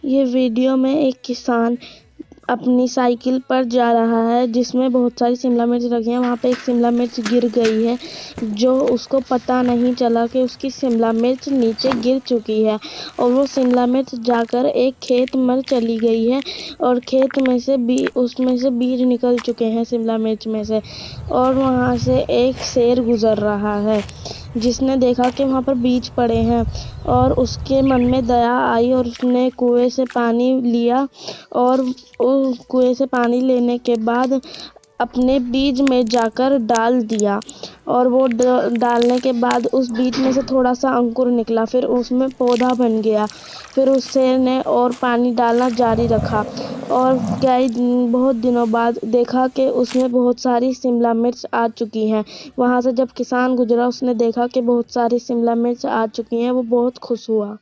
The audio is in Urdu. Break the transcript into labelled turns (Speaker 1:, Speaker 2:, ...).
Speaker 1: یہ ویڈیو میں ایک کسان اپنی سائیکل پر جا رہا ہے جس میں بہت ساری شملہ مرچ رکھی ہیں۔ وہاں پہ ایک شملہ مرچ گر گئی ہے جو اس کو پتہ نہیں چلا کہ اس کی شملہ مرچ نیچے گر چکی ہے، اور وہ شملہ مرچ جا کر ایک کھیت میں چلی گئی ہے، اور کھیت میں سے اس میں سے بیج نکل چکے ہیں شملہ مرچ میں سے، اور وہاں سے ایک شیر گزر رہا ہے جس نے دیکھا کہ وہاں پر بیج پڑے ہیں، اور اس کے من میں دیا آئی اور اس نے کنویں سے پانی لیا، اور کنویں سے پانی لینے کے بعد اپنے بیج میں جا کر ڈال دیا، اور وہ ڈالنے کے بعد اس بیج میں سے تھوڑا سا انکر نکلا، پھر اس میں پودا بن گیا۔ پھر اس شیر نے اور پانی ڈالنا جاری رکھا، اور بہت دنوں بعد دیکھا کہ اس میں بہت ساری شملہ مرچ آ چکی ہیں۔ وہاں سے جب کسان گزرا اس نے دیکھا کہ بہت ساری شملہ مرچ آ چکی ہیں، وہ بہت خوش ہوا۔